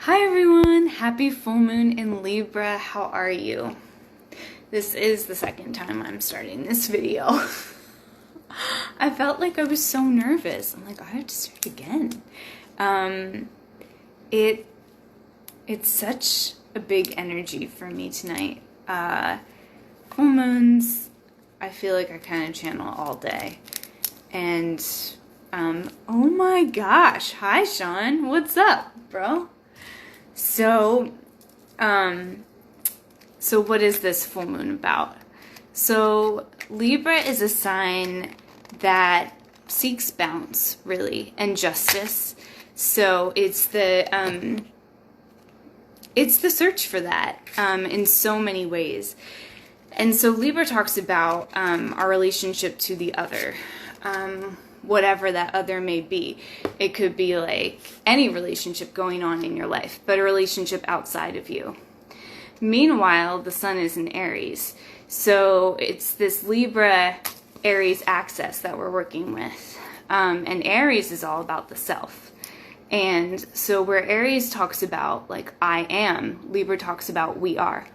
Hi everyone, happy full moon in Libra. How are you? This is the second time I'm starting this video. I felt like I was so nervous. I'm like, I have to start again. It's such a big energy for me tonight. Full moons, I feel like I kind of channel all day. And oh my gosh, hi Sean, what's up, bro? So what is this full moon about? So Libra is a sign that seeks balance, really, and justice. So it's the search for that in so many ways. And so Libra talks about our relationship to the other. Whatever that other may be. It could be like any relationship going on in your life, but a relationship outside of you. Meanwhile, the sun is in Aries. So it's this Libra Aries axis that we're working with. And Aries is all about the self. And so where Aries talks about like I am, Libra talks about we are.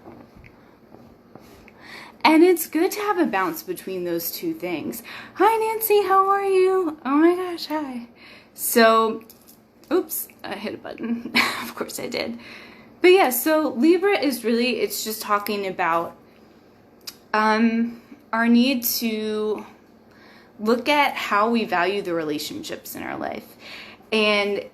And it's good to have a balance between those two things. Hi, Nancy. How are you? Oh my gosh. Hi. So, oops, I hit a button. Of course I did. But yeah, so Libra is really, it's just talking about our need to look at how we value the relationships in our life. And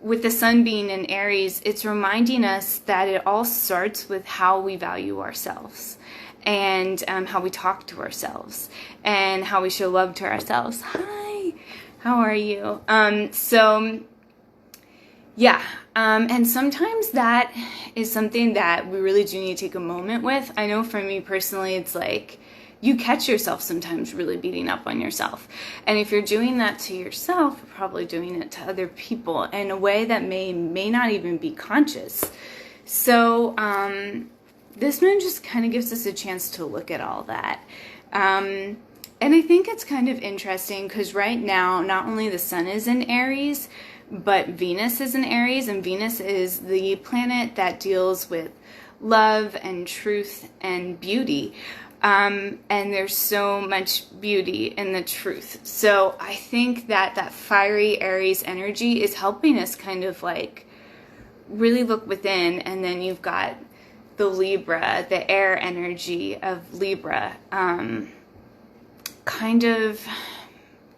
with the sun being in Aries, it's reminding us that it all starts with how we value ourselves. And how we talk to ourselves and how we show love to ourselves. Hi, how are you? Yeah, and sometimes that is something that we really do need to take a moment with. I know for me personally, it's like you catch yourself sometimes really beating up on yourself. And if you're doing that to yourself, you're probably doing it to other people in a way that may not even be conscious. So, this moon just kind of gives us a chance to look at all that. And I think it's kind of interesting because right now, not only the sun is in Aries, but Venus is in Aries, and Venus is the planet that deals with love and truth and beauty. And there's so much beauty in the truth. So I think that fiery Aries energy is helping us kind of like really look within, and then you've got the Libra, the air energy of Libra, kind of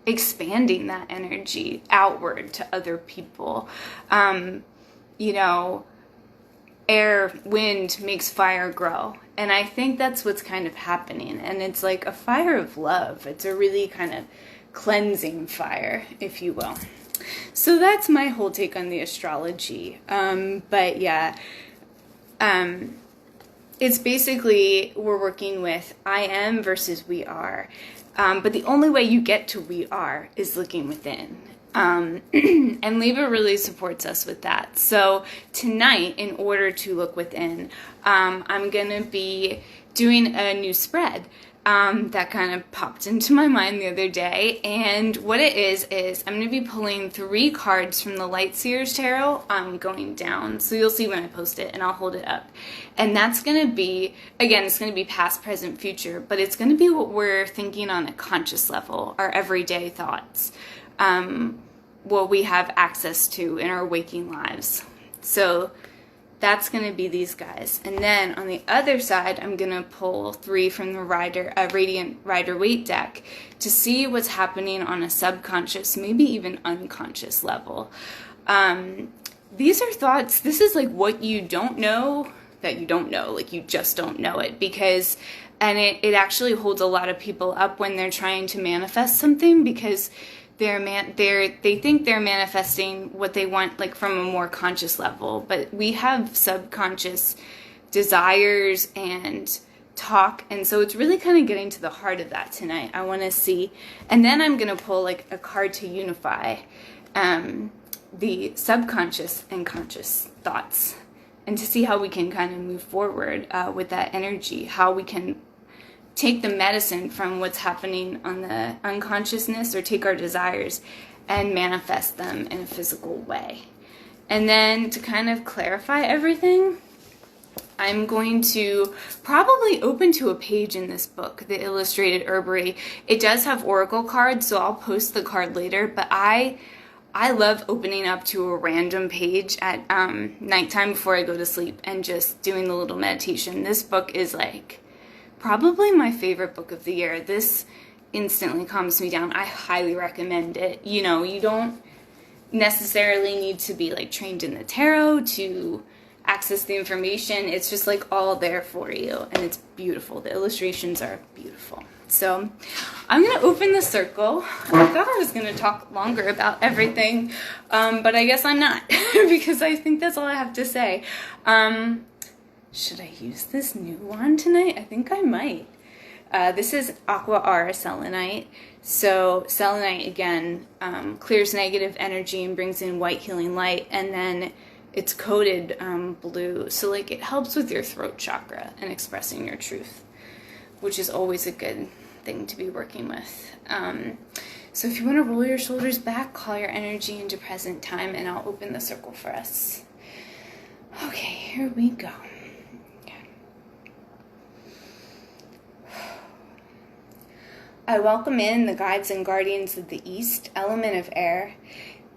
expanding that energy outward to other people. You know, air, wind makes fire grow. And I think that's what's kind of happening. And it's like a fire of love. It's a really kind of cleansing fire, if you will. So that's my whole take on the astrology. But yeah, it's basically we're working with I am versus we are. But the only way you get to we are is looking within. And Libra really supports us with that. So tonight, in order to look within, I'm going to be doing a new spread that kind of popped into my mind the other day. And what it is I'm going to be pulling 3 cards from the Light Seers Tarot going down. So you'll see when I post it, and I'll hold it up. And that's going to be, again, it's going to be past, present, future, but it's going to be what we're thinking on a conscious level, our everyday thoughts, what we have access to in our waking lives. So that's going to be these guys. And then on the other side, I'm going to pull 3 from the Radiant Rider-Waite deck to see what's happening on a subconscious, maybe even unconscious level. These are thoughts. This is like what you don't know that you don't know. Like you just don't know it because, and it actually holds a lot of people up when they're trying to manifest something because they think they're manifesting what they want, like from a more conscious level, but we have subconscious desires and talk, and so it's really kind of getting to the heart of that tonight. I want to see, and then I'm going to pull like a card to unify the subconscious and conscious thoughts, and to see how we can kind of move forward with that energy, how we can take the medicine from what's happening on the unconsciousness, or take our desires and manifest them in a physical way. And then to kind of clarify everything, I'm going to probably open to a page in this book, the Illustrated Herbiary. It does have oracle cards, so I'll post the card later, but I love opening up to a random page at nighttime before I go to sleep and just doing the little meditation. This book is like probably my favorite book of the year. This instantly calms me down. I highly recommend it. You know, you don't necessarily need to be like trained in the tarot to access the information. It's just like all there for you, and it's beautiful. The illustrations are beautiful. So I'm going to open the circle. I thought I was going to talk longer about everything, but I guess I'm not because I think that's all I have to say. Should I use this new wand tonight? I think I might. This is Aqua Aura Selenite. So Selenite, again, clears negative energy and brings in white healing light, and then it's coated blue. So like it helps with your throat chakra and expressing your truth, which is always a good thing to be working with. So if you want to roll your shoulders back, call your energy into present time, and I'll open the circle for us. Okay, here we go. I welcome in the guides and guardians of the East, element of air.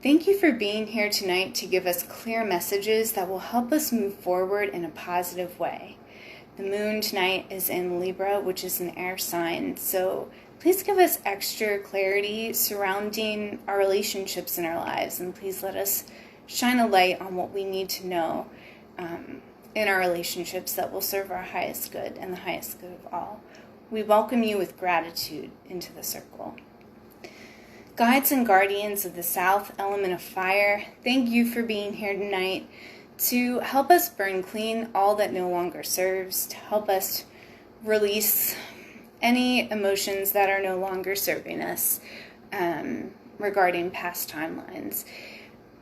Thank you for being here tonight to give us clear messages that will help us move forward in a positive way. The moon tonight is in Libra, which is an air sign, so please give us extra clarity surrounding our relationships in our lives, and please let us shine a light on what we need to know in our relationships that will serve our highest good and the highest good of all. We welcome you with gratitude into the circle. Guides and guardians of the South, element of fire, thank you for being here tonight to help us burn clean all that no longer serves, to help us release any emotions that are no longer serving us regarding past timelines.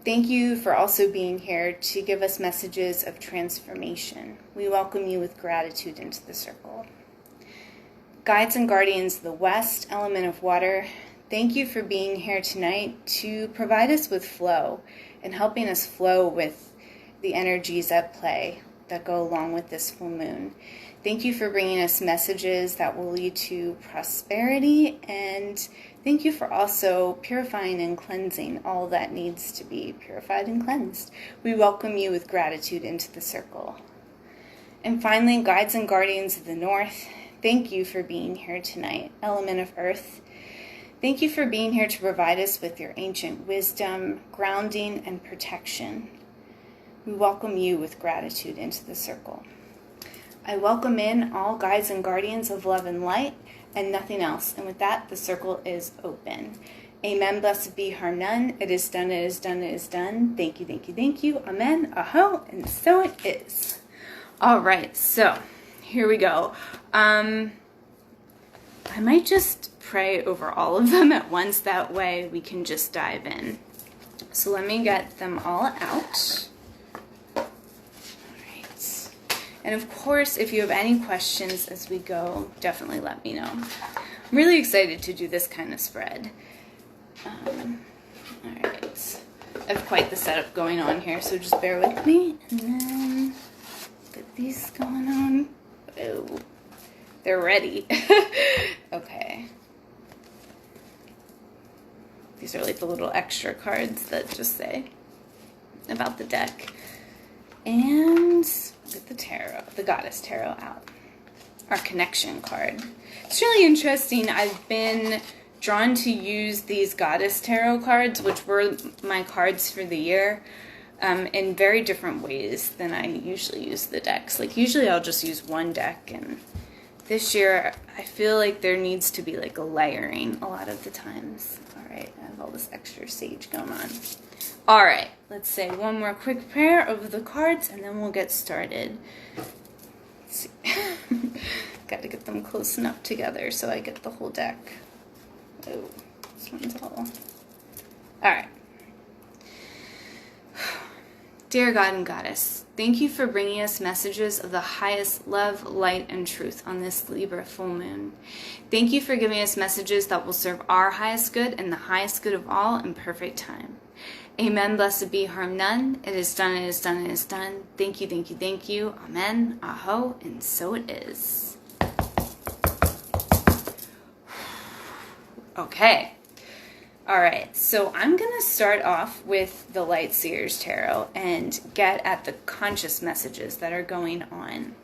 Thank you for also being here to give us messages of transformation. We welcome you with gratitude into the circle. Guides and guardians of the West, element of water, thank you for being here tonight to provide us with flow and helping us flow with the energies at play that go along with this full moon. Thank you for bringing us messages that will lead to prosperity, and thank you for also purifying and cleansing all that needs to be purified and cleansed. We welcome you with gratitude into the circle. And finally, guides and guardians of the North, thank you for being here tonight, element of earth. Thank you for being here to provide us with your ancient wisdom, grounding, and protection. We welcome you with gratitude into the circle. I welcome in all guides and guardians of love and light and nothing else. And with that, the circle is open. Amen. Blessed be her none. It is done, it is done, it is done. Thank you, thank you, thank you. Amen. Aho. And so it is. All right. So here we go. I might just pray over all of them at once. That way we can just dive in. So let me get them all out. All right. And of course, if you have any questions as we go, definitely let me know. I'm really excited to do this kind of spread. All right. I have quite the setup going on here, so just bear with me. And then get these going on. Oh. They're ready. Okay. These are like the little extra cards that just say about the deck. And get the tarot, the goddess tarot out. Our connection card. It's really interesting. I've been drawn to use these goddess tarot cards, which were my cards for the year, in very different ways than I usually use the decks. Like usually I'll just use one deck, and this year, I feel like there needs to be like a layering a lot of the times. All right, I have all this extra sage going on. All right, let's say one more quick prayer over the cards, and then we'll get started. Let's see. Got to get them close enough together so I get the whole deck. Oh, this one's all right. Dear God and Goddess, thank you for bringing us messages of the highest love, light, and truth on this Libra full moon. Thank you for giving us messages that will serve our highest good and the highest good of all in perfect time. Amen. Blessed be, harm none. It is done, it is done, it is done. Thank you, thank you, thank you. Amen. Aho. And so it is. Okay. All right. So I'm going to start off with the Light Seers Tarot and get at the conscious messages that are going on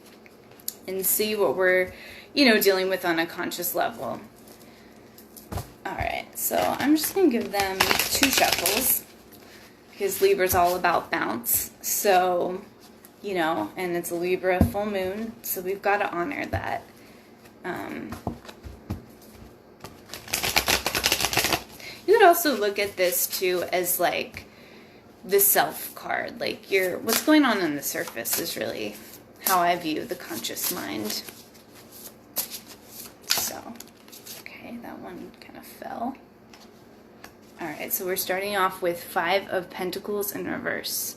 and see what we're, dealing with on a conscious level. All right. So I'm just going to give them 2 shuffles. Because Libra's all about bounce. So, and it's a Libra full moon. So we've got to honor that. You could also look at this too as like the self card. Like what's going on the surface is really how I view the conscious mind. So, okay, that one kind of fell. All right, so we're starting off with 5 of Pentacles in reverse.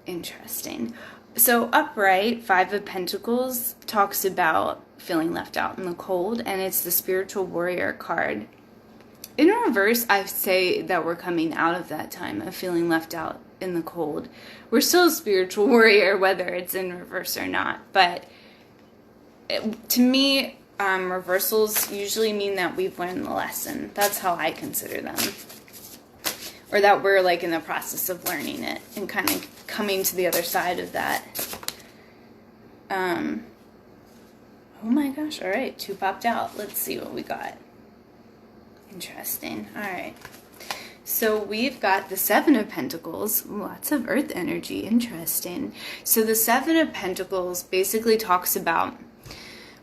Interesting. So upright, 5 of Pentacles talks about feeling left out in the cold, and it's the spiritual warrior card. In reverse, I say that we're coming out of that time of feeling left out in the cold. We're still a spiritual warrior, whether it's in reverse or not. But to me, reversals usually mean that we've learned the lesson. That's how I consider them. Or that we're like in the process of learning it and kind of coming to the other side of that. Oh my gosh, all right, 2 popped out. Let's see what we got. Interesting. All right. So we've got the 7 of Pentacles, lots of earth energy. Interesting. So the 7 of Pentacles basically talks about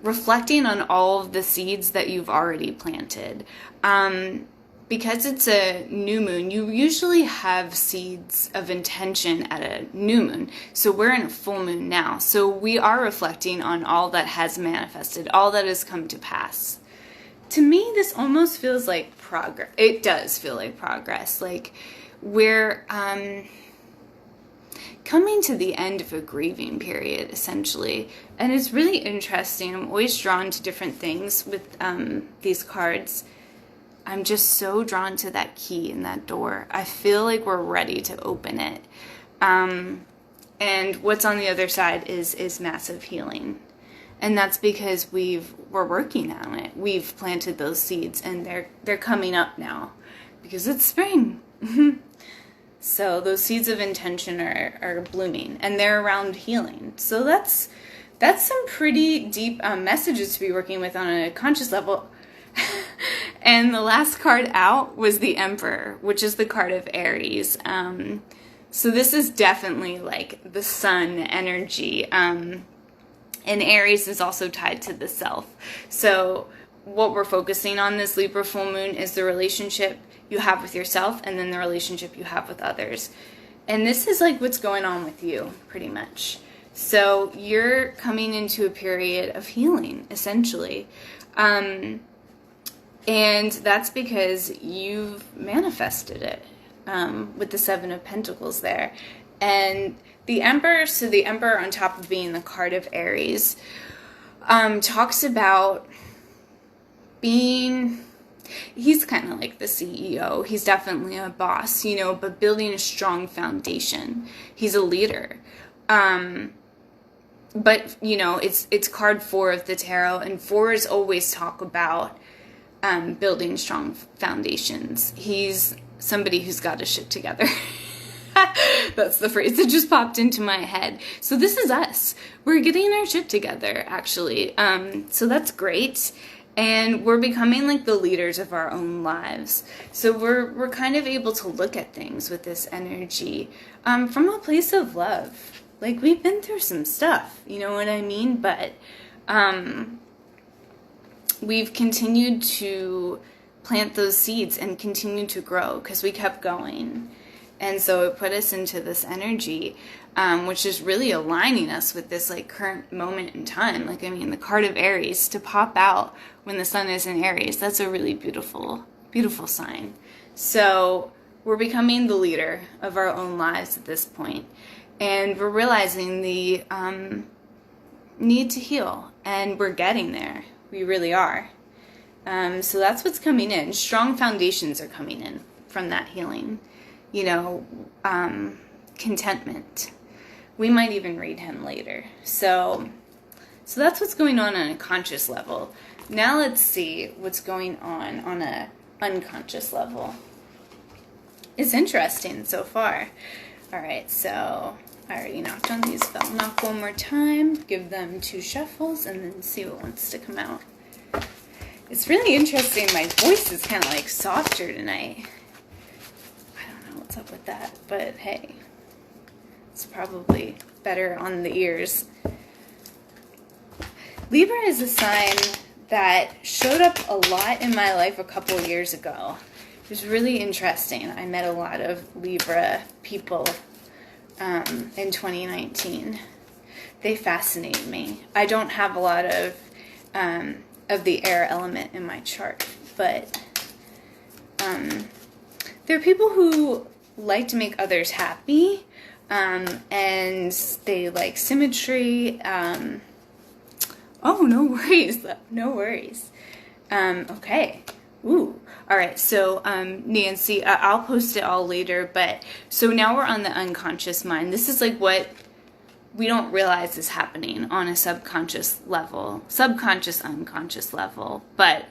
reflecting on all of the seeds that you've already planted. Because it's a new moon, you usually have seeds of intention at a new moon. So we're in a full moon now. So we are reflecting on all that has manifested, all that has come to pass. To me, this almost feels like progress. It does feel like progress. Like we're coming to the end of a grieving period, essentially. And it's really interesting. I'm always drawn to different things with these cards. I'm just so drawn to that key in that door. I feel like we're ready to open it. And what's on the other side is massive healing. And that's because we're working on it. We've planted those seeds and they're coming up now because it's spring. So those seeds of intention are blooming, and they're around healing. So that's some pretty deep messages to be working with on a conscious level. And the last card out was the Emperor, which is the card of Aries. So this is definitely like the sun energy. And Aries is also tied to the self. So what we're focusing on this Libra full moon is the relationship you have with yourself and then the relationship you have with others. And this is like what's going on with you, pretty much. So you're coming into a period of healing, essentially. And that's because you've manifested it with the 7 of Pentacles there. And the Emperor, so the Emperor on top of being the card of Aries, talks about being, he's kind of like the CEO. He's definitely a boss, but building a strong foundation. He's a leader. But, it's card 4 of the tarot, and 4s always talk about building strong foundations. He's somebody who's got his shit together. That's the phrase that just popped into my head. So this is us. We're getting our shit together, actually. So that's great. And we're becoming like the leaders of our own lives. So we're kind of able to look at things with this energy from a place of love. Like, we've been through some stuff, you know what I mean? But we've continued to plant those seeds and continue to grow because we kept going. And so it put us into this energy, which is really aligning us with this like current moment in time. Like, I mean, the card of Aries to pop out when the sun is in Aries, that's a really beautiful, beautiful sign. So we're becoming the leader of our own lives at this point. And we're realizing the need to heal. And we're getting there. We really are. So that's what's coming in. Strong foundations are coming in from that healing. You know, contentment. We might even read him later. So that's what's going on a conscious level. Now let's see what's going on a unconscious level. It's interesting so far. All right, so I already knocked on these, but I'll knock one more time, give them 2 shuffles, and then see what wants to come out. It's really interesting. My voice is kind of like softer tonight. I don't know what's up with that, but hey, it's probably better on the ears. Libra is a sign that showed up a lot in my life a couple years ago. It was really interesting. I met a lot of Libra people in 2019. They fascinate me. I don't have a lot of the air element in my chart, but there are people who like to make others happy, and they like symmetry. Oh, no worries. No worries. Okay. Ooh. All right. So, Nancy, I'll post it all later. But so now we're on the unconscious mind. This is like what we don't realize is happening on a subconscious level, subconscious, unconscious level. But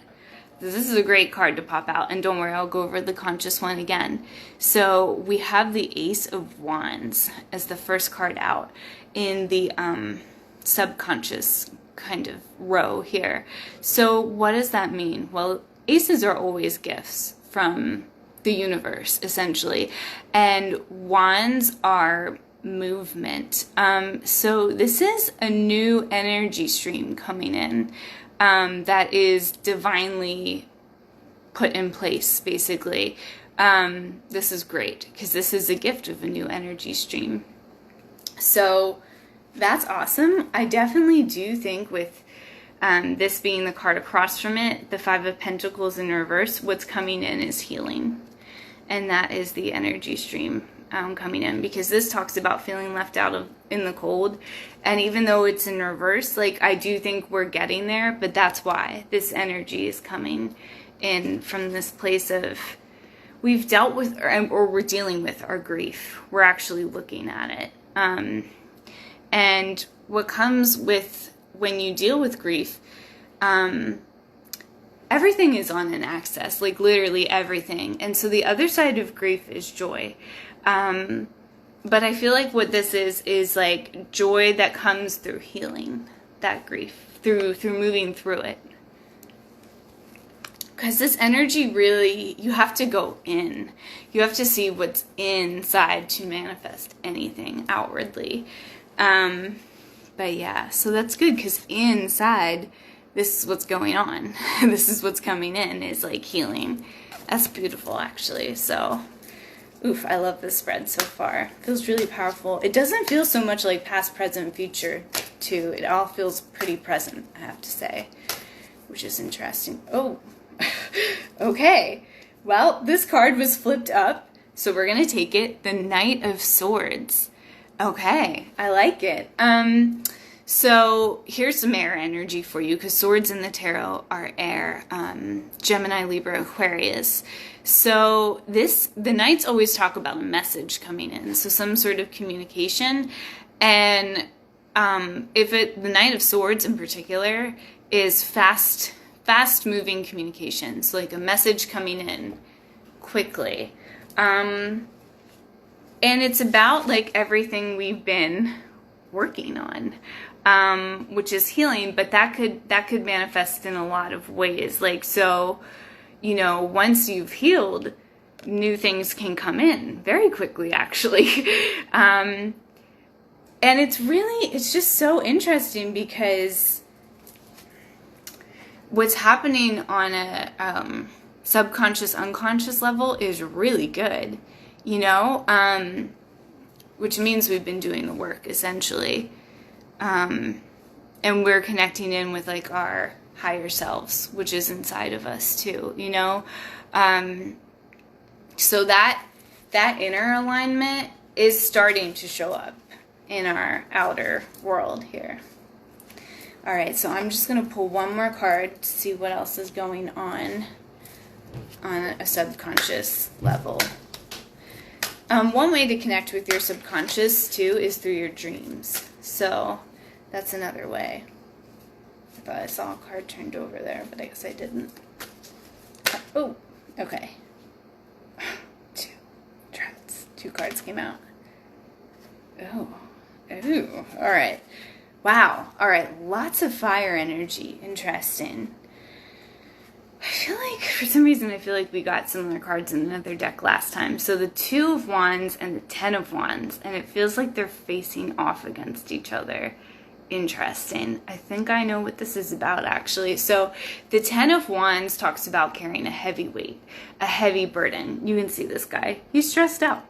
this is a great card to pop out. And don't worry, I'll go over the conscious one again. So we have the Ace of Wands as the first card out in the subconscious kind of row here. So what does that mean? Well, aces are always gifts from the universe, essentially, and wands are movement. So this is a new energy stream coming in that is divinely put in place, basically. This is great because this is a gift of a new energy stream. So that's awesome. I definitely do think with this being the card across from it, the 5 of Pentacles in reverse, what's coming in is healing. And that is the energy stream coming in, because this talks about feeling left out in the cold. And even though it's in reverse, like, I do think we're getting there, but that's why this energy is coming in from this place of we've dealt with, or we're dealing with our grief. We're actually looking at it. And what comes with when you deal with grief, everything is on an axis, like literally everything. And so the other side of grief is joy. But I feel like what this is like joy that comes through healing that grief, through moving through it. Because this energy really, you have to go in. You have to see what's inside to manifest anything outwardly. But yeah, so that's good, because inside, this is what's going on. This is what's coming in, is like healing. That's beautiful, actually. So, oof, I love this spread so far. It feels really powerful. It doesn't feel so much like past, present, future, too. It all feels pretty present, I have to say, which is interesting. Oh, okay. Well, this card was flipped up, so we're going to take it. The Knight of Swords. Okay, I like it. So here's some air energy for you, because swords in the tarot are air. Gemini, Libra, Aquarius. So the Knights always talk about a message coming in, so some sort of communication. And the Knight of Swords in particular is fast moving communications, like a message coming in quickly. And it's about like everything we've been working on, which is healing, but that could manifest in a lot of ways. Like, so, you know, once you've healed, new things can come in very quickly, actually. And it's just so interesting, because what's happening on a subconscious, unconscious level is really good, you know, which means we've been doing the work, essentially. And we're connecting in with like our higher selves, which is inside of us too, you know? So that that inner alignment is starting to show up in our outer world here. All right, so I'm just going to pull one more card to see what else is going on a subconscious level. One way to connect with your subconscious, too, is through your dreams. So that's another way. I thought I saw a card turned over there, but I guess I didn't. Oh, okay. Two cards came out. Oh, all right. Wow. All right, lots of fire energy. Interesting. I feel like, for some reason, I feel like we got similar cards in another deck last time. So the Two of Wands and the Ten of Wands, and it feels like they're facing off against each other. Interesting. I think I know what this is about, actually. So the Ten of Wands talks about carrying a heavy weight, a heavy burden. You can see this guy. He's stressed out.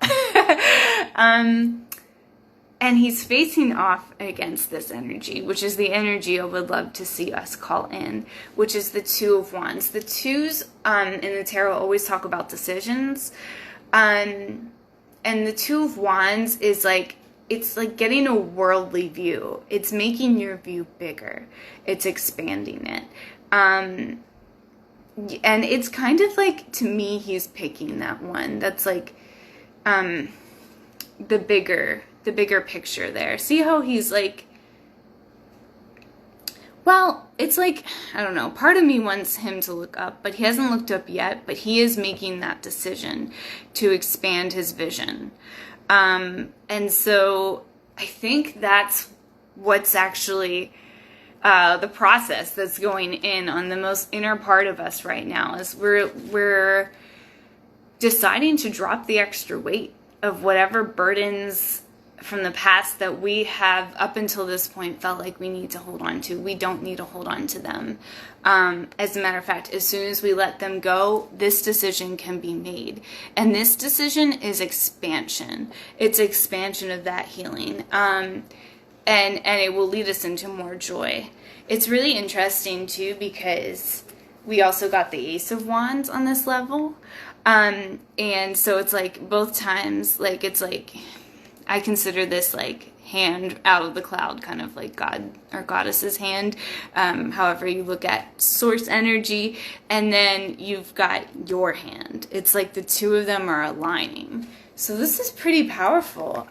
And he's facing off against this energy, which is the energy I would love to see us call in, which is the Two of Wands. The twos in the tarot always talk about decisions. And the Two of Wands is like, it's like getting a worldly view. It's making your view bigger. It's expanding it. And it's kind of like, to me, he's picking that one. That's like the bigger picture there. See how he's like, well, it's like, I don't know, part of me wants him to look up, but he hasn't looked up yet, but he is making that decision to expand his vision. And so I think that's what's actually the process that's going in on the most inner part of us right now, is we're deciding to drop the extra weight of whatever burdens from the past that we have up until this point felt like we need to hold on to. We don't need to hold on to them. As a matter of fact, as soon as we let them go, this decision can be made. And this decision is expansion. It's expansion of that healing. And it will lead us into more joy. It's really interesting too, because we also got the Ace of Wands on this level. And so it's like both times, like it's like, I consider this like hand out of the cloud, kind of like God or goddess's hand. However you look at source energy, and then you've got your hand. It's like the two of them are aligning. So this is pretty powerful.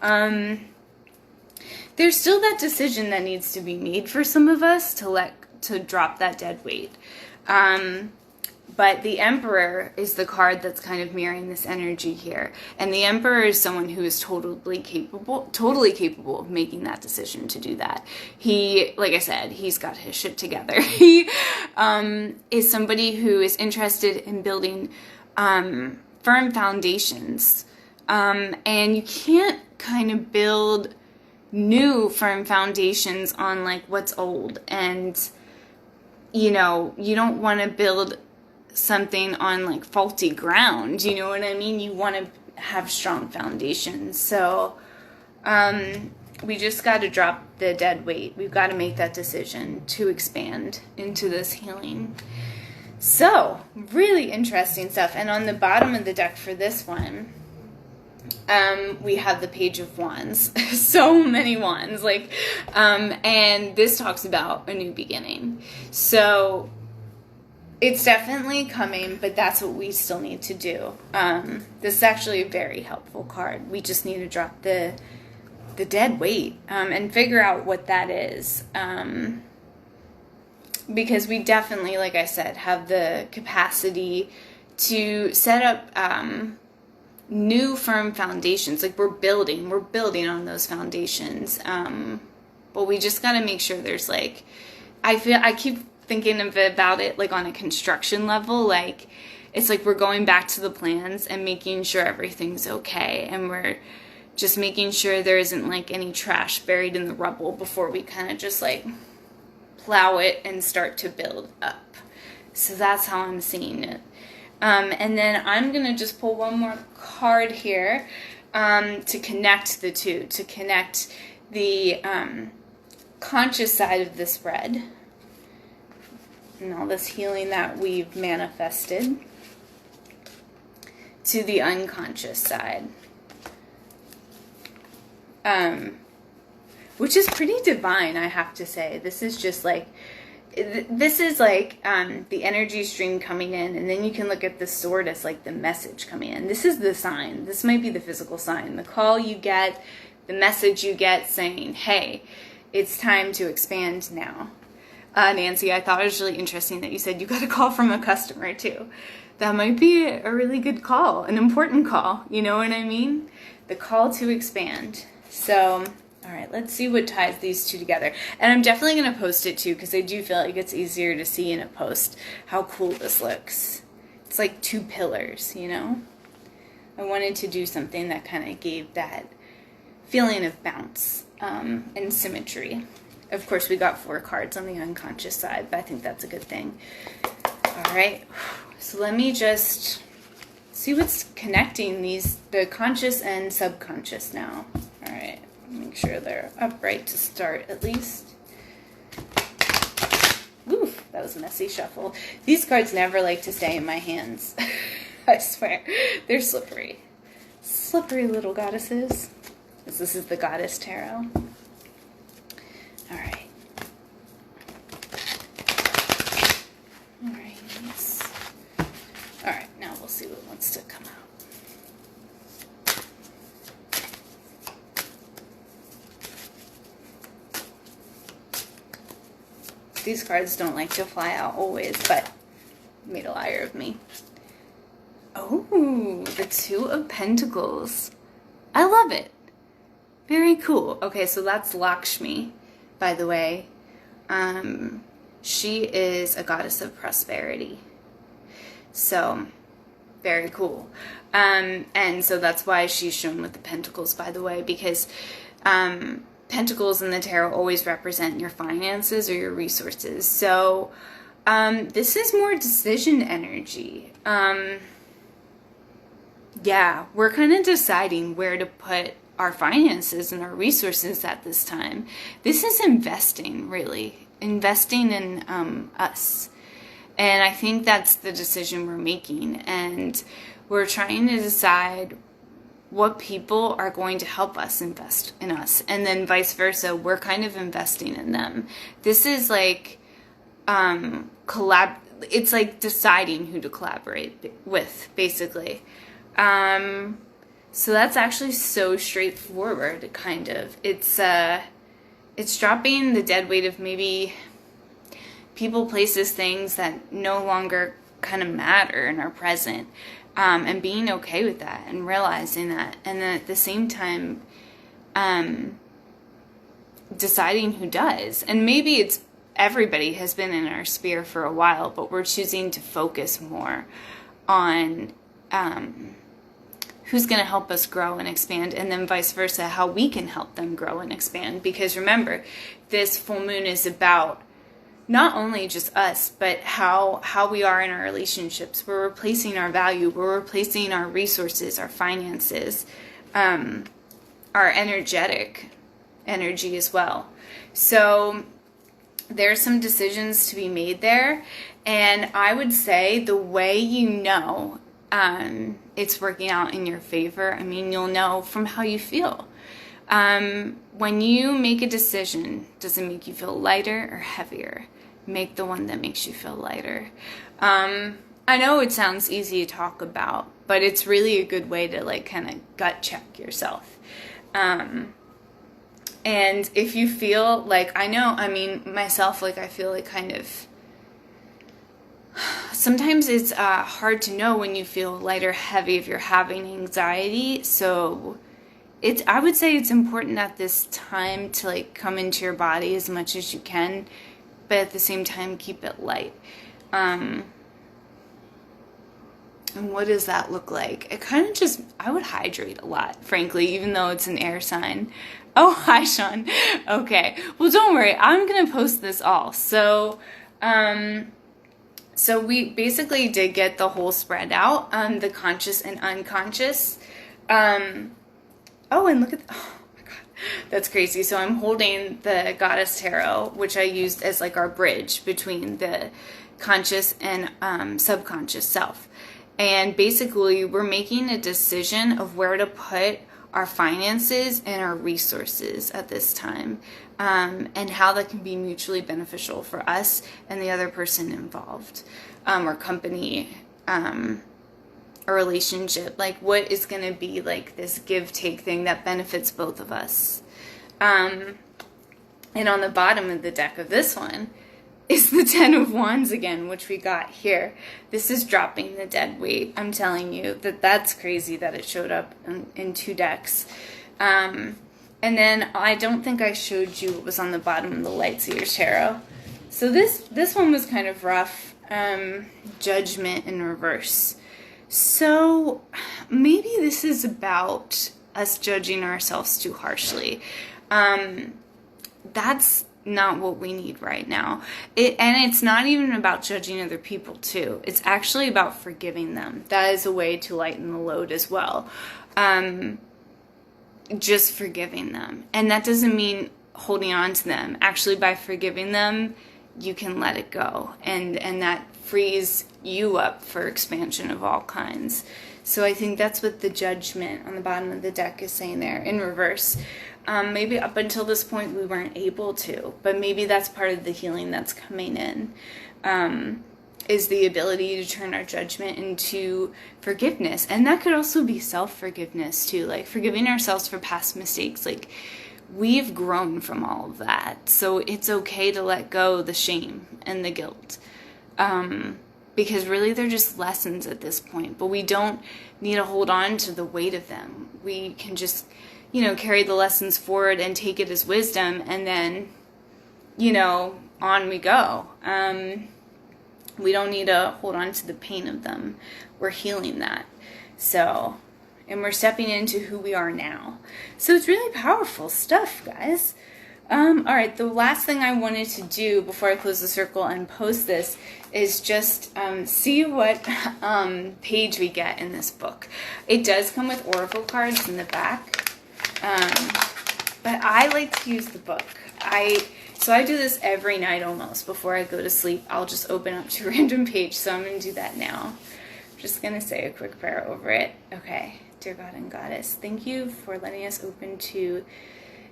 There's still that decision that needs to be made for some of us to drop that dead weight. But the Emperor is the card that's kind of mirroring this energy here. And the Emperor is someone who is totally capable of making that decision to do that. He, like I said, he's got his shit together. He is somebody who is interested in building firm foundations. And you can't kind of build new firm foundations on like what's old. And, you know, you don't want to build something on like faulty ground, you know what I mean? You want to have strong foundations. So we just got to drop the dead weight. We've got to make that decision to expand into this healing. So really interesting stuff. And on the bottom of the deck for this one, we have the Page of Wands. So many wands, like and this talks about a new beginning. So it's definitely coming, but that's what we still need to do. This is actually a very helpful card. We just need to drop the dead weight and figure out what that is. Because we definitely, like I said, have the capacity to set up new firm foundations. Like we're building on those foundations. But we just got to make sure there's like, I keep thinking about it like on a construction level, like it's like we're going back to the plans and making sure everything's okay, and we're just making sure there isn't like any trash buried in the rubble before we kind of just like plow it and start to build up. So that's how I'm seeing it. And then I'm gonna just pull one more card here to connect the two, to connect the conscious side of this spread and all this healing that we've manifested to the unconscious side. Which is pretty divine, I have to say. This is just like, this is like the energy stream coming in, and then you can look at the sword as like the message coming in. This is the sign. This might be the physical sign. The call you get, the message you get saying, hey, it's time to expand now. Nancy, I thought it was really interesting that you said you got a call from a customer too. That might be a really good call, an important call. You know what I mean? The call to expand. So, all right, let's see what ties these two together. And I'm definitely going to post it too, because I do feel like it's easier to see in a post how cool this looks. It's like two pillars, you know? I wanted to do something that kind of gave that feeling of bounce and symmetry. Of course, we got 4 cards on the unconscious side, but I think that's a good thing. All right, so let me just see what's connecting the conscious and subconscious now. All right. Make sure they're upright to start, at least. Oof, that was a messy shuffle. These cards never like to stay in my hands. I swear. They're slippery. Slippery little goddesses. This is the Goddess Tarot. All right. All right. All right, now we'll see what wants to come out. These cards don't like to fly out always, but made a liar of me. Oh, the 2 of Pentacles. I love it. Very cool. Okay, so that's Lakshmi, by the way. She is a goddess of prosperity. So, very cool. And so that's why she's shown with the Pentacles, by the way, because Pentacles in the tarot always represent your finances or your resources. So this is more decision energy. Yeah, we're kind of deciding where to put our finances and our resources at this time. This is investing, really. Investing in us. And I think that's the decision we're making. And we're trying to decide what people are going to help us invest in us, and then vice versa, we're kind of investing in them. This is like it's like deciding who to collaborate with, basically. So that's actually so straightforward, kind of. It's dropping the dead weight of maybe people, places, things that no longer kind of matter and are present. And being okay with that and realizing that. And then at the same time, deciding who does. And maybe it's everybody has been in our sphere for a while, but we're choosing to focus more on who's going to help us grow and expand, and then vice versa, how we can help them grow and expand. Because remember, this full moon is about not only just us, but how we are in our relationships. We're replacing our value. We're replacing our resources, our finances, our energetic energy as well. So there's some decisions to be made there. And I would say the way you know it's working out in your favor, I mean, you'll know from how you feel. When you make a decision, does it make you feel lighter or heavier? Make the one that makes you feel lighter. I know it sounds easy to talk about, but it's really a good way to like kind of gut check yourself. And if you feel like, I know, I mean, myself, like I feel like kind of, sometimes it's hard to know when you feel light or heavy if you're having anxiety. So I would say it's important at this time to like come into your body as much as you can, but at the same time, keep it light. And what does that look like? It kind of just, I would hydrate a lot, frankly, even though it's an air sign. Oh, hi, Sean. Okay. Well, don't worry. I'm going to post this all. So we basically did get the whole spread out, the conscious and unconscious. Oh, and look at, oh my God, that's crazy. So I'm holding the Goddess Tarot, which I used as like our bridge between the conscious and subconscious self. And basically, we're making a decision of where to put our finances and our resources at this time, and how that can be mutually beneficial for us and the other person involved, or company, a relationship. Like, what is going to be like this give-take thing that benefits both of us. And on the bottom of the deck of this one is the Ten of Wands again, which we got here. This is dropping the dead weight. I'm telling you that's crazy that it showed up in 2 decks. And then I don't think I showed you what was on the bottom of the Lightseer's Tarot. So this one was kind of rough. Judgment in reverse. So maybe this is about us judging ourselves too harshly. That's not what we need right now. And it's not even about judging other people too. It's actually about forgiving them. That is a way to lighten the load as well. Just forgiving them. And that doesn't mean holding on to them. Actually, by forgiving them, you can let it go. And that frees you up for expansion of all kinds. So I think that's what the Judgment on the bottom of the deck is saying there in reverse. Maybe up until this point we weren't able to, but maybe that's part of the healing that's coming in, is the ability to turn our judgment into forgiveness. And that could also be self-forgiveness too, like forgiving ourselves for past mistakes. Like, we've grown from all of that, so it's okay to let go the shame and the guilt, because really they're just lessons at this point, but we don't need to hold on to the weight of them. We can just, carry the lessons forward and take it as wisdom, and then, on we go. We don't need to hold on to the pain of them. We're healing that. So, and we're stepping into who we are now. So it's really powerful stuff, guys. All right, the last thing I wanted to do before I close the circle and post this is just see what page we get in this book. It does come with oracle cards in the back. But I like to use the book. So I do this every night almost before I go to sleep. I'll just open up to a random page, so I'm going to do that now. I'm just going to say a quick prayer over it. Okay, dear God and Goddess, thank you for letting us open to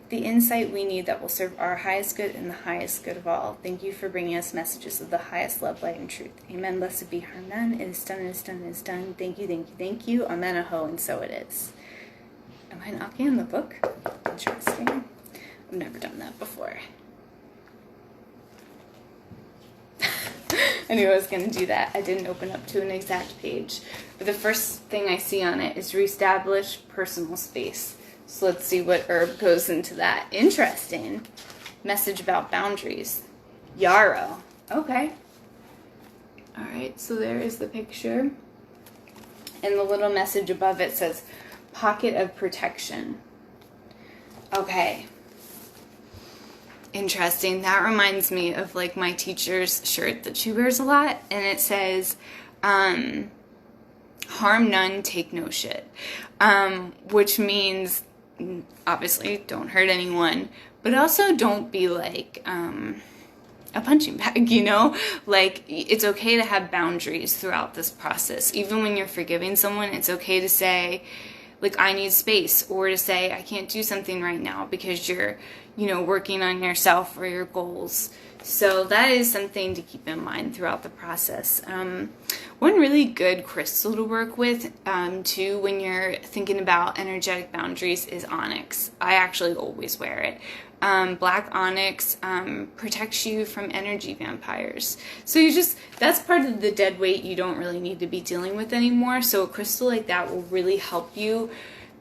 the insight we need that will serve our highest good and the highest good of all. Thank you for bringing us messages of the highest love, light, and truth. Amen. Blessed be harm none. It is done, it is done, it is done. Thank you, thank you, thank you. Amen, aho, and so it is. Am I knocking on the book? Interesting. I've never done that before. I knew I was going to do that. I didn't open up to an exact page. But the first thing I see on it is reestablish personal space. So let's see what herb goes into that. Interesting. Message about boundaries. Yarrow. Okay. All right, so there is the picture. And the little message above it says, pocket of protection. Okay. Interesting. That reminds me of like my teacher's shirt that she wears a lot. And it says, harm none, take no shit. Which means, obviously, don't hurt anyone. But also don't be like a punching bag, Like, it's okay to have boundaries throughout this process. Even when you're forgiving someone, it's okay to say, like, I need space, or to say, I can't do something right now because you're, working on yourself or your goals. So that is something to keep in mind throughout the process. One really good crystal to work with, too, when you're thinking about energetic boundaries is onyx. I actually always wear it. Black onyx protects you from energy vampires. So that's part of the dead weight you don't really need to be dealing with anymore. So a crystal like that will really help you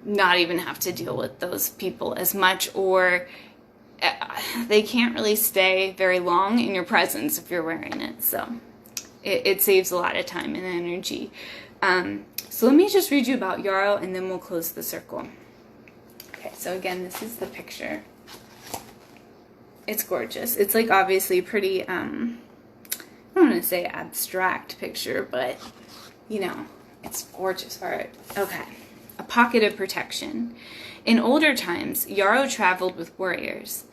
not even have to deal with those people as much, or they can't really stay very long in your presence if you're wearing it. So it saves a lot of time and energy. So let me just read you about Yarrow, and then we'll close the circle. Okay, so again, this is the picture. It's gorgeous. It's like obviously pretty, I don't want to say abstract picture, but it's gorgeous art. Okay. A pocket of protection. In older times, Yarrow traveled with warriors.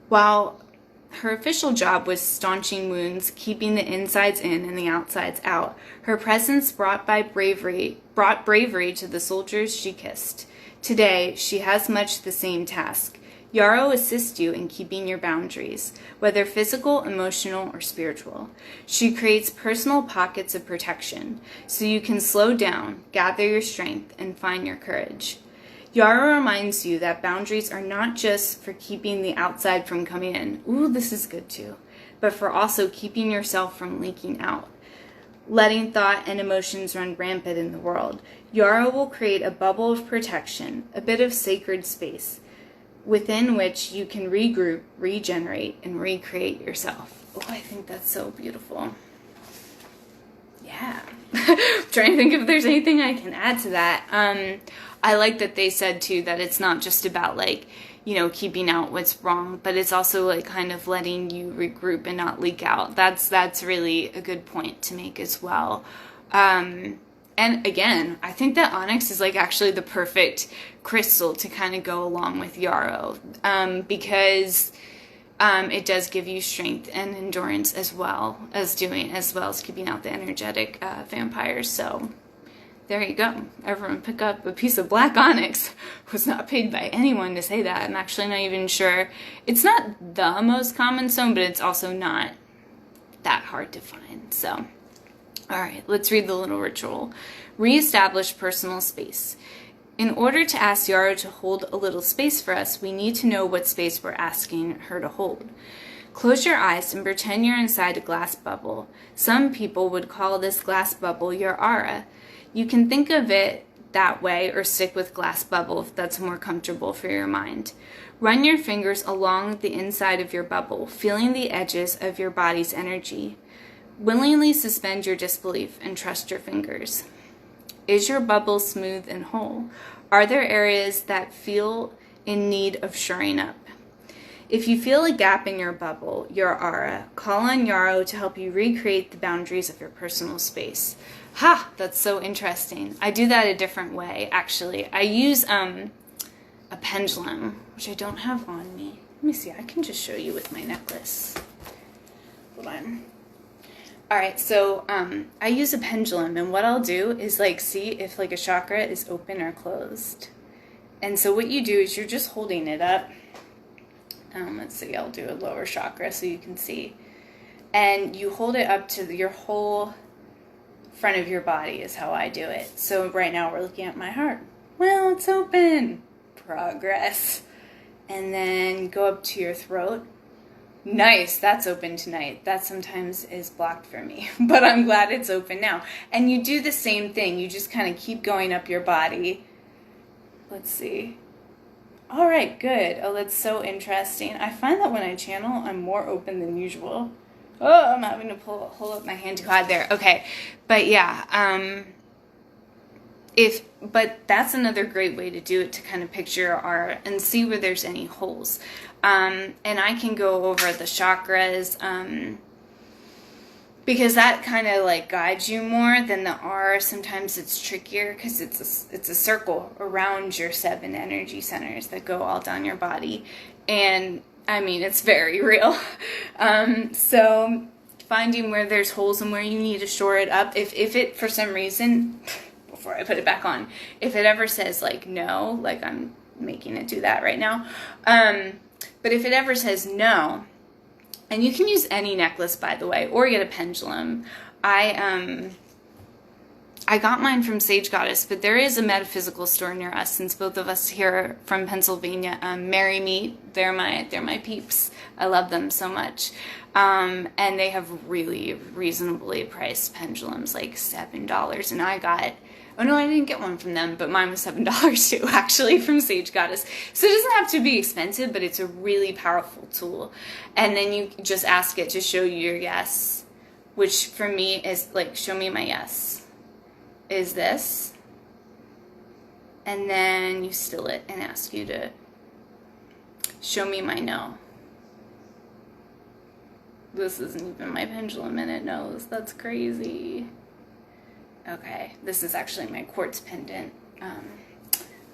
While Her official job was staunching wounds, keeping the insides in and the outsides out. Her presence brought bravery to the soldiers she kissed. Today, she has much the same task. Yarrow assists you in keeping your boundaries, whether physical, emotional, or spiritual. She creates personal pockets of protection, so you can slow down, gather your strength, and find your courage. Yarrow reminds you that boundaries are not just for keeping the outside from coming in. Ooh, this is good too. But for also keeping yourself from leaking out. Letting thought and emotions run rampant in the world. Yarrow will create a bubble of protection, a bit of sacred space, within which you can regroup, regenerate, and recreate yourself. Oh, I think that's so beautiful. Yeah. Trying to think if there's anything I can add to that. I like that they said too that it's not just about like, you know, keeping out what's wrong, but it's also like kind of letting you regroup and not leak out. That's really a good point to make as well. And again, I think that onyx is like actually the perfect crystal to kind of go along with Yarrow, because it does give you strength and endurance as well as keeping out the energetic vampires. So there you go. Everyone pick up a piece of black onyx. Was not paid by anyone to say that. I'm actually not even sure. It's not the most common stone, but it's also not that hard to find. So, all right, let's read the little ritual. Reestablish personal space. In order to ask Yarrow to hold a little space for us, we need to know what space we're asking her to hold. Close your eyes and pretend you're inside a glass bubble. Some people would call this glass bubble your aura. You can think of it that way or stick with glass bubble if that's more comfortable for your mind. Run your fingers along the inside of your bubble, feeling the edges of your body's energy. Willingly suspend your disbelief and trust your fingers. Is your bubble smooth and whole? Are there areas that feel in need of shoring up? If you feel a gap in your bubble, your aura, call on Yarrow to help you recreate the boundaries of your personal space. Ha! That's so interesting. I do that a different way, actually. I use a pendulum, which I don't have on me. Let me see. I can just show you with my necklace. Hold on. All right, so I use a pendulum, and what I'll do is like see if like a chakra is open or closed. And so what you do is you're just holding it up. Let's see, I'll do a lower chakra so you can see. And you hold it up to your whole front of your body is how I do it. So right now we're looking at my heart. Well, it's open. Progress. And then go up to your throat. Nice, that's open tonight. That sometimes is blocked for me, but I'm glad it's open now. And you do the same thing. You just kind of keep going up your body. Let's see. All right, good. Oh, that's so interesting. I find that when I channel, I'm more open than usual. Oh, I'm having to hold up my hand too hard there. Okay, but yeah, but that's another great way to do it, to kind of picture your aura and see where there's any holes. And I can go over the chakras, because that kind of like guides you more than the aura. Sometimes it's trickier because it's a circle around your 7 energy centers that go all down your body. And I mean, it's very real. So finding where there's holes and where you need to shore it up. If it, for some reason, before I put it back on, if it ever says like no, like I'm making it do that right now. But if it ever says no, and you can use any necklace, by the way, or get a pendulum. I got mine from Sage Goddess, but there is a metaphysical store near us, since both of us here from Pennsylvania. Merry Meet, they're my peeps. I love them so much. And they have really reasonably priced pendulums, like $7. And I got, oh no, I didn't get one from them, but mine was $7 too, actually, from Sage Goddess. So it doesn't have to be expensive, but it's a really powerful tool. And then you just ask it to show you your yes, which for me is like, show me my yes. Is this. And then you still it and ask you to show me my no. This isn't even my pendulum and it knows. That's crazy. Okay, this is actually my quartz pendant.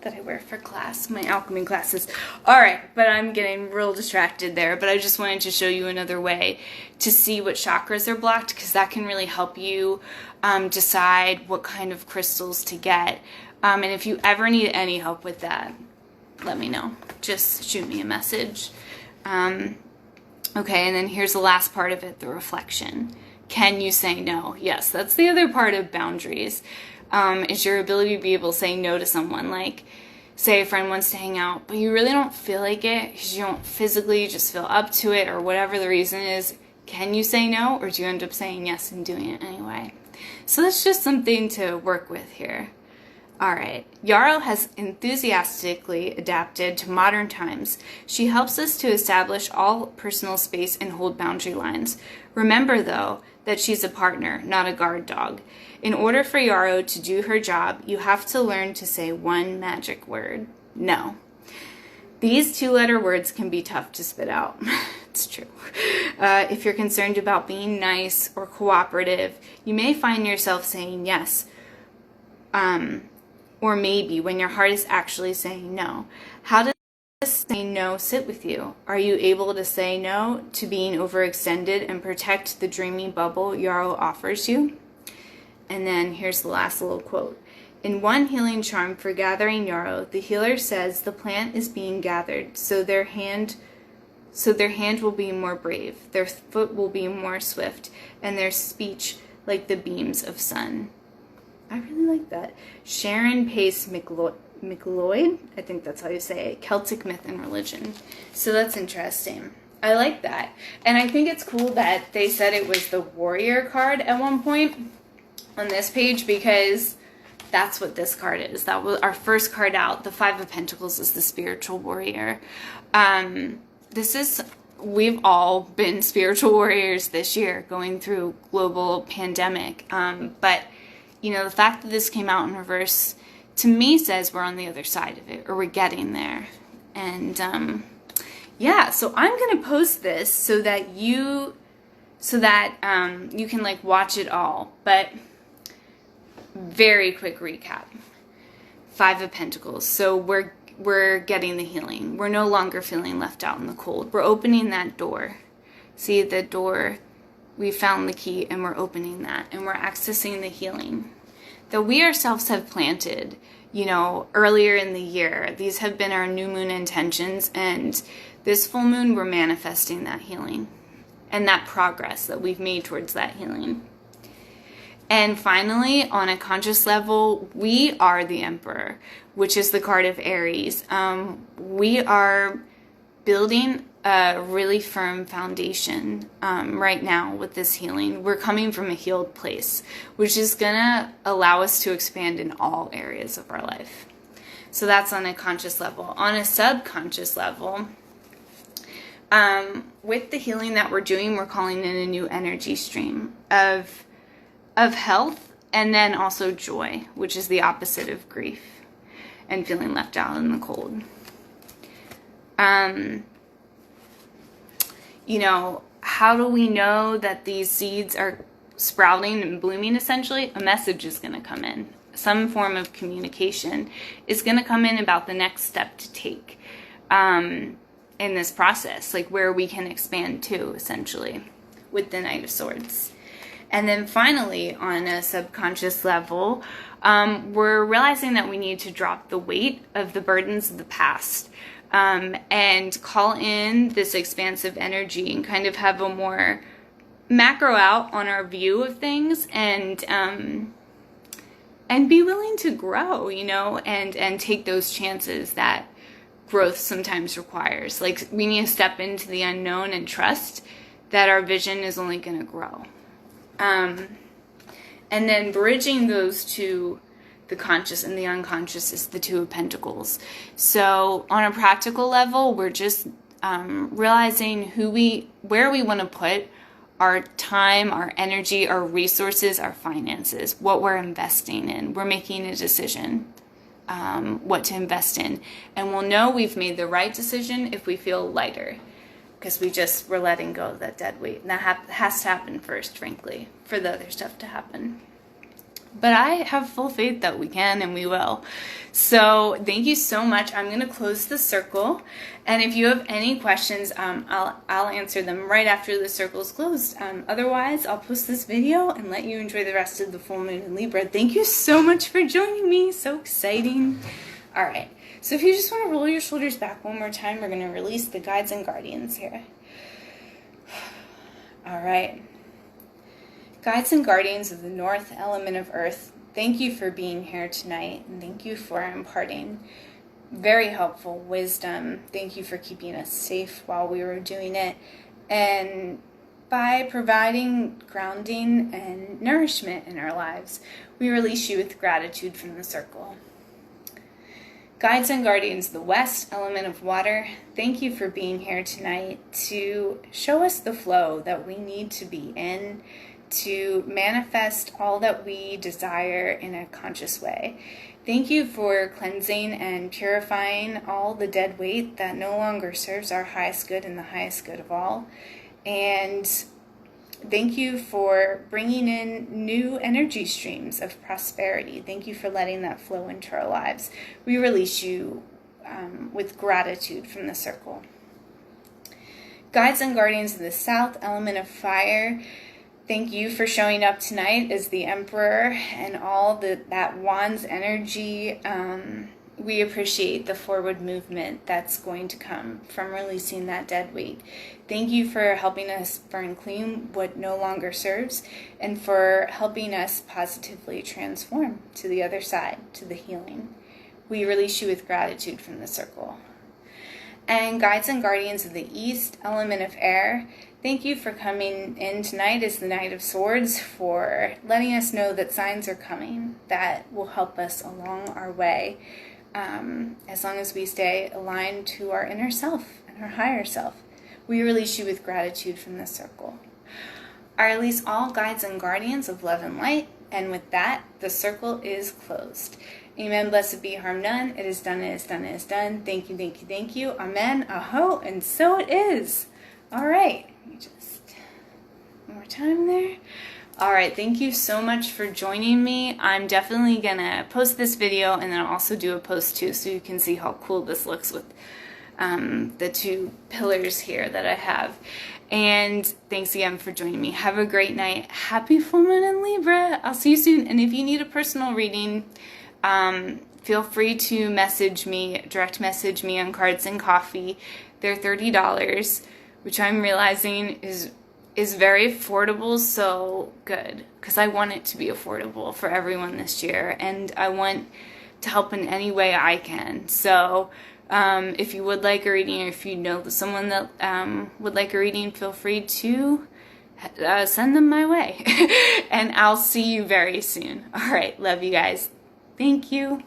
that I wear for class, my alchemy classes. All right, but I'm getting real distracted there, but I just wanted to show you another way to see what chakras are blocked, because that can really help you decide what kind of crystals to get. And if you ever need any help with that, let me know. Just shoot me a message. Okay, and then here's the last part of it, the reflection. Can you say no? Yes, that's the other part of boundaries. Is your ability to be able to say no to someone. Like, say a friend wants to hang out, but you really don't feel like it because you don't physically just feel up to it, or whatever the reason is. Can you say no, or do you end up saying yes and doing it anyway? So that's just something to work with here. All right, Yarrow has enthusiastically adapted to modern times. She helps us to establish all personal space and hold boundary lines. Remember, though, that she's a partner, not a guard dog. In order for Yarrow to do her job, you have to learn to say one magic word: no. These 2-letter words can be tough to spit out. It's true. If you're concerned about being nice or cooperative, you may find yourself saying yes, or maybe when your heart is actually saying no. How does saying no sit with you? Are you able to say no to being overextended and protect the dreamy bubble Yarrow offers you? And then here's the last little quote. In one healing charm for gathering Yarrow, the healer says the plant is being gathered, so their hand will be more brave, their foot will be more swift, and their speech like the beams of sun. I really like that. Sharon Pace McLeod, I think that's how you say it, Celtic Myth and Religion. So that's interesting. I like that. And I think it's cool that they said it was the warrior card at one point on this page, because that's what this card is. That was our first card out. The 5 of Pentacles is the spiritual warrior. We've all been spiritual warriors this year, going through global pandemic. But, you know, the fact that this came out in reverse, to me, says we're on the other side of it, or we're getting there. And, yeah, so I'm going to post this so that you can, like, watch it all. But very quick recap. 5 of Pentacles. So we're getting the healing. We're no longer feeling left out in the cold. We're opening that door. See the door? We found the key and we're opening that, and we're accessing the healing that we ourselves have planted, you know, earlier in the year. These have been our new moon intentions, and this full moon we're manifesting that healing and that progress that we've made towards that healing. And finally, on a conscious level, we are the Emperor, which is the card of Aries. We are building a really firm foundation right now with this healing. We're coming from a healed place, which is going to allow us to expand in all areas of our life. So that's on a conscious level. On a subconscious level, with the healing that we're doing, we're calling in a new energy stream of health, and then also joy, which is the opposite of grief and feeling left out in the cold. You know, how do we know that these seeds are sprouting and blooming? Essentially, a message is going to come in. Some form of communication is going to come in about the next step to take in this process, like where we can expand to, essentially, with the Knight of Swords. And then finally, on a subconscious level, we're realizing that we need to drop the weight of the burdens of the past, and call in this expansive energy and kind of have a more macro out on our view of things, and be willing to grow, you know, and take those chances that growth sometimes requires. Like, we need to step into the unknown and trust that our vision is only going to grow. And then bridging those two, the conscious and the unconscious, is the 2 of Pentacles. So on a practical level, we're just realizing where we want to put our time, our energy, our resources, our finances, what we're investing in. We're making a decision what to invest in. And we'll know we've made the right decision if we feel lighter, because we're letting go of that dead weight. And that has to happen first, frankly, for the other stuff to happen. But I have full faith that we can and we will. So thank you so much. I'm going to close the circle. And if you have any questions, I'll answer them right after the circle is closed. Otherwise, I'll post this video and let you enjoy the rest of the full moon in Libra. Thank you so much for joining me. So exciting. All right. So if you just want to roll your shoulders back one more time, we're going to release the guides and guardians here. All right. Guides and guardians of the North element of Earth, thank you for being here tonight, and thank you for imparting very helpful wisdom. Thank you for keeping us safe while we were doing it, and by providing grounding and nourishment in our lives, we release you with gratitude from the circle. Guides and guardians of the West element of water, thank you for being here tonight to show us the flow that we need to be in, to manifest all that we desire in a conscious way. Thank you for cleansing and purifying all the dead weight that no longer serves our highest good and the highest good of all. And thank you for bringing in new energy streams of prosperity. Thank you for letting that flow into our lives. We release you with gratitude from the circle. Guides and guardians of the South element of fire, thank you for showing up tonight as the Emperor and all that wand's energy. We appreciate the forward movement that's going to come from releasing that dead weight. Thank you for helping us burn clean what no longer serves, and for helping us positively transform to the other side, to the healing. We release you with gratitude from the circle. And guides and guardians of the East element of air, thank you for coming in tonight as the Knight of Swords, for letting us know that signs are coming that will help us along our way, as long as we stay aligned to our inner self and our higher self. We release you with gratitude from the circle. I release all guides and guardians of love and light, and with that, the circle is closed. Amen. Blessed be, harm none. It is done, it is done, it is done. Thank you, thank you, thank you. Amen. Aho. And so it is. All right. Let me just one more time there. All right. Thank you so much for joining me. I'm definitely going to post this video, and then I'll also do a post too, so you can see how cool this looks with the two pillars here that I have. And thanks again for joining me. Have a great night. Happy full moon in Libra. I'll see you soon. And if you need a personal reading, feel free to message me, direct message me on Cards and Coffee. They're $30, which I'm realizing is very affordable. So good, because I want it to be affordable for everyone this year, and I want to help in any way I can. So if you would like a reading, or if you know someone that would like a reading, feel free to send them my way. And I'll see you very soon. All right, love you guys. Thank you.